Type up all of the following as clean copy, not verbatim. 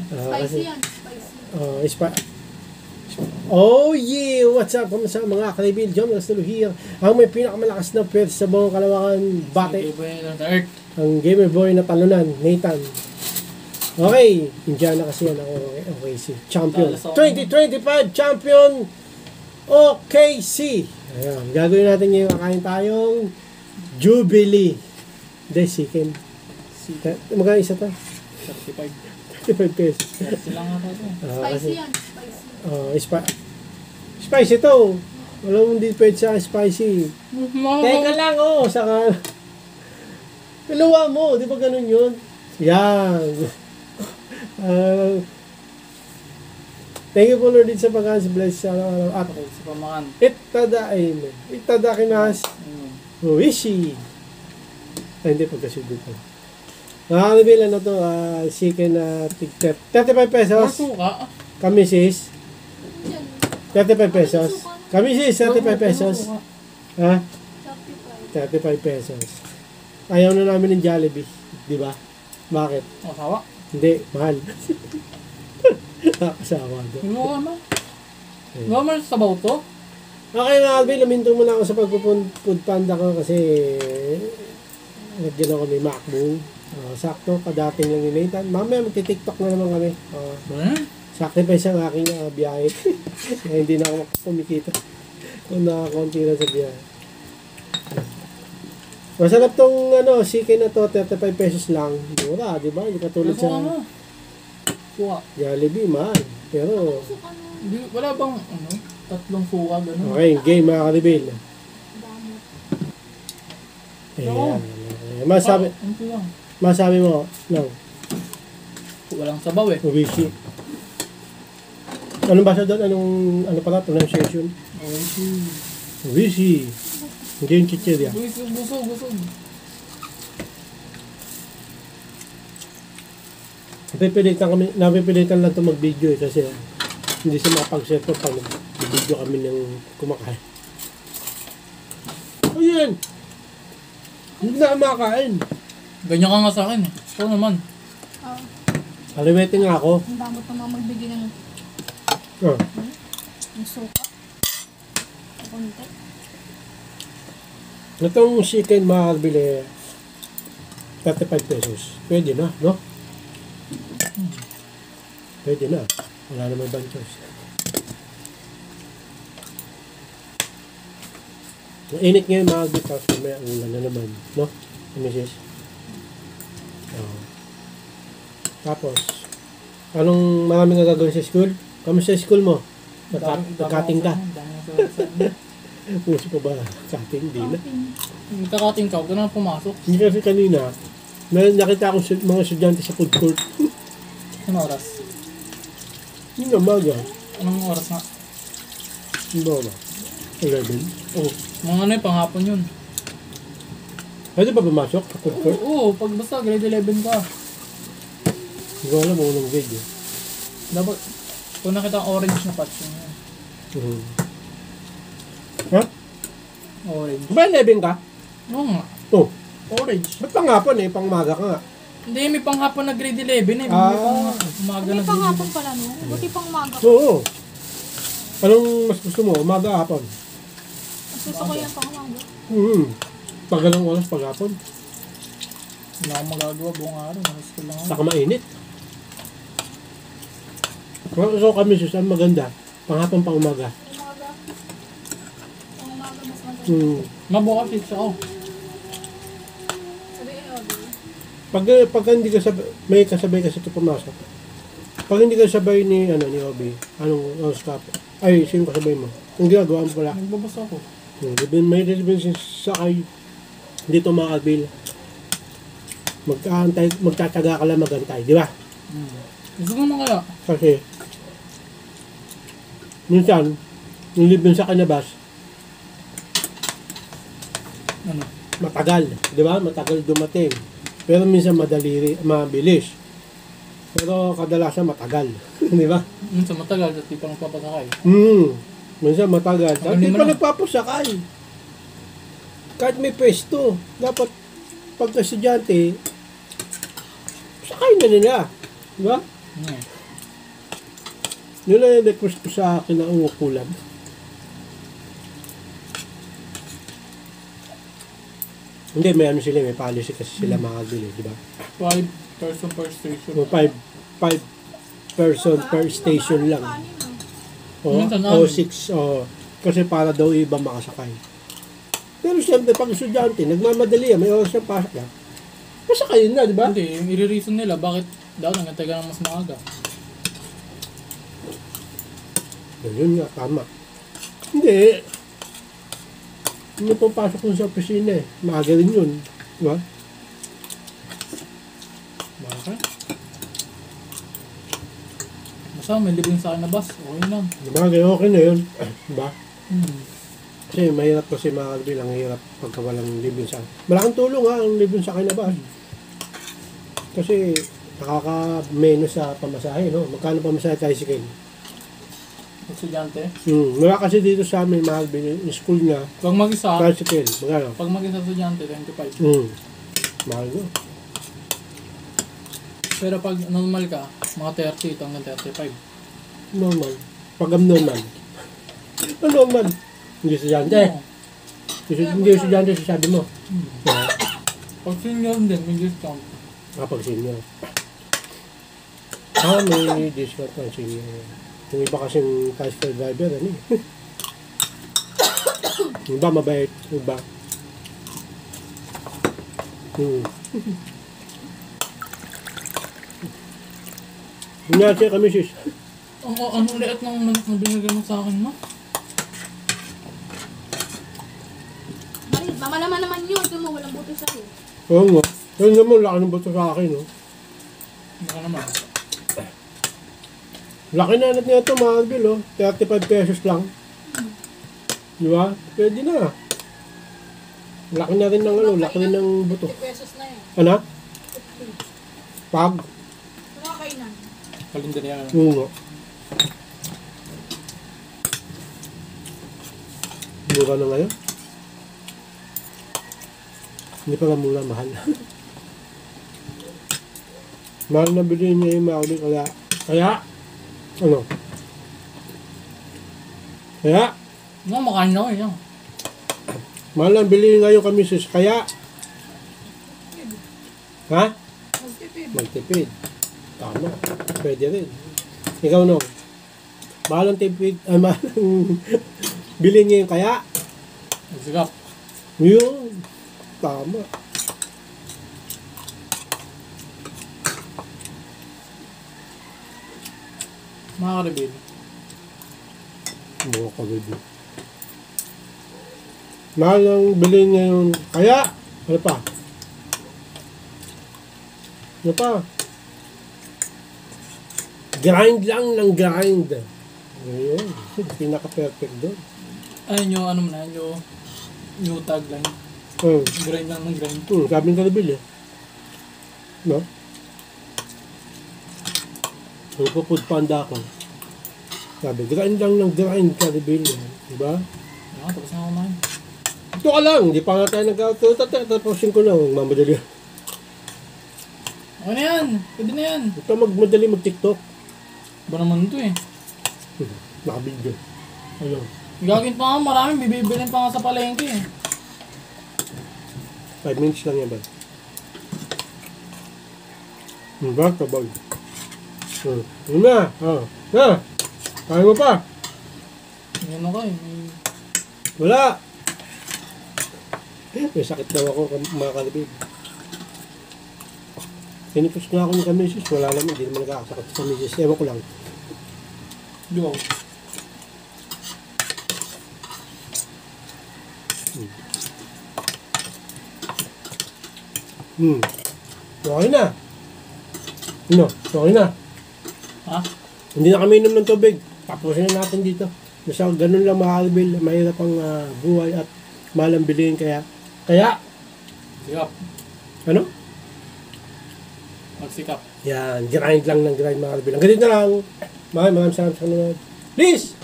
Spicy yan, spicy. Oh yeah! What's up? Kamusta mga kaibigan? John Rastelo here. Ang may pinakamalakas na pwede sa buong Kalawakan bate. Ang gamer boy na talunan, Nathan. Okay, Indiana kasi yan ako. OKC. Champion. 2025 champion OKC. Ayan. Gagawin natin ngayon. Kakain tayong Jubilee. Hindi, chicken. Magkano isa to? 35 pesos. Spicy yan, spicy. Spicy to. Walang hindi pwede sa spicy. Teka lang, saka piluwa mo, di ba ganun yun? Yan. Thank you po Lord din sa pagkakas, bless sa araw-araw. At sa pamakan. Itadakimasu. Uishi. Ay, hindi, pagkasugod ko. Nakakabila na to, chicken na 35 pesos. Kamisis. 35 pesos. Kamisis, 35 pesos. Ha? 35 pesos. Ayaw na namin ng Jollibee. Di ba? Bakit? Asawa? Hindi, mahal. Nakasawa doon. Hindi mo sa sabaw to? Okay mga Alvin, laminto mo na ako sa pagpupunod panda ko kasi nagyan ako may MacBook. Sakto, kadating lang ni Nathan. Mamaya magti-TikTok na naman kami. Sacrifice ang aking biyahe. Hindi na ako kumikita. Kung nakakunti na sa biyahe. Masarap tong chicken na to, 35 pesos lang. Mura, di ba? Hindi katulad sa Jollibee, mahal. Pero wala bang tatlong suka gano'n? okay, game mga kalibil. Ayan. Masabi mo lang. Walang sabaw eh. Ubishi. Anong basa doon? Ano pala? Pronunciation? Ubishi. Hindi yung chichirya. Busog. Napipilitan lang ito mag-video kasi hindi siya makapag-set up pag video kami ng kumakain. Ayan! Hindi na kumakain. Ganyan ka nga sa akin eh. Ito naman. Kalimutin nga ako. Ang damot naman magbigay ng suka. Kunti. Itong chicken makakabili 35 pesos. Pwede na, no? Pwede na. Wala naman ibang choice. Mainit ngayon makakabili tapos may ang naman, no? Mrs. Tapos, anong maraming nagagawin sa school? Kamusta sa school mo? Nagkating ka? Puso pa ba? Kating? Hindi na. Nagkakating ka, huwag ka na pumasok. Hindi kasi kanina, nakita akong mga estudyante sa food court. Anong oras? Yung umaga. Anong oras nga? Hindi ba? 11? Oh, mga panghapon yun. Pwede ba pumasok sa food court? Oo, pag basta grade 11 ka. Hindi ko alam mo unang grade eh. Dapat, kung nakita ang orange na patch yun. Ha? Orange. Ba 11 ka? Oo nga. Oh. Orange. Ba't panghapon eh? Pangmaga ka nga. Hindi, may panghapon na grade 11 eh. May umaga May na grade panghapon pala no? Buti pang umaga. Oo. Anong mas gusto mo? Umaga, hapon? Mas gusto ko yan pang umaga. Pag ganang oras, paghapon. Wala akong magagawa buong araw. Saka mainit. So kami sus, ang maganda. Panghapon, pang umaga. Umaga. Pang umaga mas maganda. Mabuka fix ako. Sabihin mo, Pag hindi ka sabay, may kasabay kasi ito pumasok. Pag hindi ka sabay ni Obi, anong oras ka po? Ay, sino kasabay mo? Ang ginagawa mo pala. Nagbabasa ako. May reservation sakay dito mga kabil. Magtataga ka lang magantay, di ba? Gusto mo naman kaya? Kasi minsan, yung libre sa kanabas, matagal, di ba? Matagal dumating. Pero minsan mabilis. Pero kadalasan matagal, di ba? Minsan matagal at di pa nagpapasakay. Minsan matagal. Okay, Hindi pa nagpapasakay. Kahit may pwesto, dapat pagka estudyante, sakay na nila. Di ba? Nila-request ko sa akin na umukulan. Hindi, may ano sila, may policy kasi sila makabili, di ba? 5 person per station. So, 5 person per station lang. Minsan O namin. 6, kasi para daw iba makasakay. Pero siyempre, pag estudyante, nagmamadali yan, may oras siyang pasok yan. Masakayin na, di ba? Hindi, yung i-reason nila, bakit daw nangantay ka ng mas maaga? Yun nga, tama. Hindi. Hindi pumapasok ko sa opisina eh. Maaga rin yun. Di ba? Bakit? Basta may libre sa akin na bus, okay lang. Bagay, okay na yun. Di ba? Hmm. Kasi mahirap kasi mga kalbil, ang hirap pagka walang libre sa akin. Malaking tulong ha, ang libre sa akin na ba? Kasi nakaka-menos sa pamasahe, no? Magkano pamasahe tayo si Ken? Estudyante. Wala kasi dito sa amin, mga kalbil, yung school niya, Pag mag-isa, tricycle, magkano? pag mag-isa estudyante, 25. Mahal no? Pero pag normal ka, mga 30 hanggang 35. Normal. Pag abnormal. Ano normal? Hindi estudyante. Oo. Hindi estudyante, sasabi mo. Yeah. Pag senior din, may discount. Kapag senior. May discount ng senior. Yung iba kasing tricycle driver, ano eh. Yung iba mabait, yung iba. Nangyari kami sis. Anong liit ng manok na binigay mo sa akin, ma? Mamalaman naman yun. Ito mo, walang buto sa'yo. Oo nga. Yun naman, laki ng bato sa akin, no? Baka naman. Laki na natin ito, mga Albil, oh. 35 pesos lang. Di ba? Pwede na. Laki na rin ng ano, laki rin ng buto. 50 pesos na yun. Ano? 50. Pag? Kumakainan. Kalendarya na. Oo nga. Mura na ngayon? Hindi pa nga mura, mahal. Mahal na bilhin niya yung mga Albil, kaya, ano? Kaya, No, makain na ako yan. mahal na bilhin ngayon kami sis, kaya, ha? Magtipid. Magtipid. Tama. Pwede rin. Ikaw no? Mahal ang tipid, mahal ang bilhin niya yung kaya. Magsigap. Yun. Tama. Mga karibin. Mga kabibig. Mahal ang bilhin niya yung kaya. Ano pa? Ano pa? Grind lang ng grind. Ayun. Pinaka-perfect doon. Ayun yung ano mo na, yung new tagline. Grind lang ng grind. Sabi ng kalabil eh. No? Nagpo-food panda ako. Sabi, grind lang ng grind kalabil. Diba? Ah, tapos na ako kumain. Ito ka lang, hindi pa nga tayo tapusin ko na, magmamadali. Okay na yan. Pwede na yan. Ito magmadali mag-TikTok. Ba naman ito eh. Nakabidyo. Ano? Gagawin pa nga marami. Bibilin pa nga sa palengke eh. 5 minutes lang yan ba? Diba? Kabag. Yun na. Na. Kaya mo pa. Yan ako eh. May... Wala. May sakit daw ako, mga kalibig. Tinipos nga ako ng kamisis. Wala naman. Hindi naman nakakasakit sa kamisis. Ewan ko lang. Duwaw. Okay na. No, okay na. Ha? Hindi na kami inom ng tubig. Tapusin na natin dito. Basta ganun lang mga kalibig. Mahirap ang buhay at mahal ang bilihin. Kaya, Sigap. ano? Magsikap. Yan, grind lang ng grind mga kalibig. Ang ganito na lang. Maraming salamat sa kanonood. Please,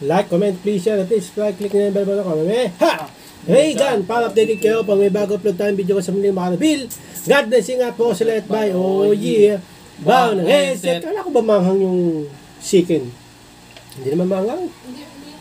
like, comment, please share, at least click na yung bell button ko. Ha! Hey, dyan, para updated kayo pag may bago upload tayong video ko sa mga mga kalibig. God bless you nga po sa lahat. Bye. Oh yeah. Bao ng headset. Kala ko ba manghang yung chicken? Hindi naman maangang. Hindi